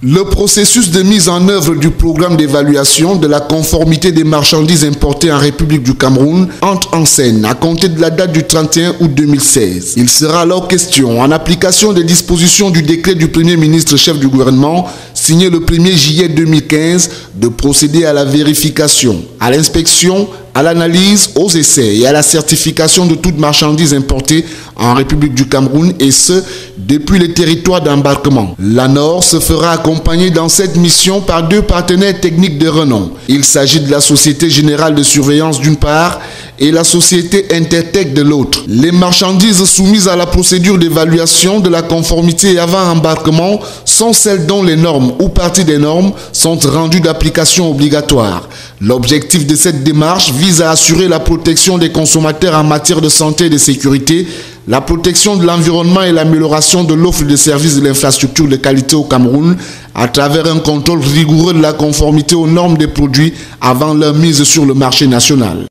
Le processus de mise en œuvre du programme d'évaluation de la conformité des marchandises importées en République du Cameroun entre en scène à compter de la date du 31 août 2016. Il sera alors question, en application des dispositions du décret du Premier ministre chef du gouvernement, signé le 1er juillet 2015, de procéder à la vérification, à l'inspection, à l'analyse, aux essais et à la certification de toute marchandise importée en République du Cameroun, et ce, depuis les territoires d'embarquement. L'ANOR se fera accompagner dans cette mission par deux partenaires techniques de renom. Il s'agit de la Société Générale de Surveillance d'une part et la Société Intertech de l'autre. Les marchandises soumises à la procédure d'évaluation de la conformité avant embarquement sont celles dont les normes ou parties des normes sont rendues d'application obligatoire. L'objectif de cette démarche vise à assurer la protection des consommateurs en matière de santé et de sécurité, la protection de l'environnement et l'amélioration de l'offre de services de l'infrastructure de qualité au Cameroun à travers un contrôle rigoureux de la conformité aux normes des produits avant leur mise sur le marché national.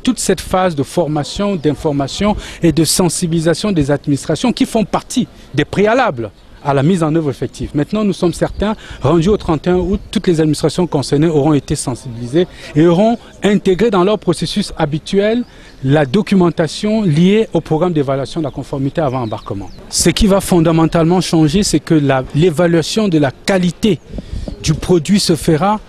Toute cette phase de formation, d'information et de sensibilisation des administrations qui font partie des préalables à la mise en œuvre effective. Maintenant, nous sommes certains, rendus au 31 août, toutes les administrations concernées auront été sensibilisées et auront intégré dans leur processus habituel la documentation liée au programme d'évaluation de la conformité avant embarquement. Ce qui va fondamentalement changer, c'est que l'évaluation de la qualité du produit se fera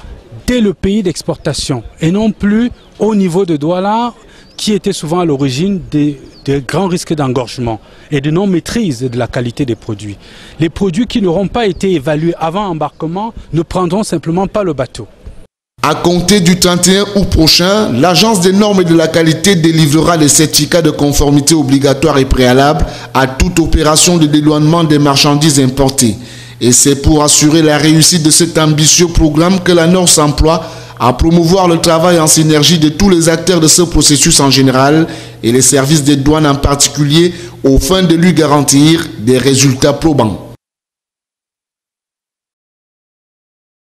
dès le pays d'exportation et non plus au niveau de Douala, qui était souvent à l'origine des grands risques d'engorgement et de non-maîtrise de la qualité des produits. Les produits qui n'auront pas été évalués avant embarquement ne prendront simplement pas le bateau. À compter du 31 août prochain, l'Agence des normes et de la qualité délivrera les certificats de conformité obligatoires et préalables à toute opération de dédouanement des marchandises importées. Et c'est pour assurer la réussite de cet ambitieux programme que l'ANOR s'emploie à promouvoir le travail en synergie de tous les acteurs de ce processus en général et les services des douanes en particulier, aux fins de lui garantir des résultats probants.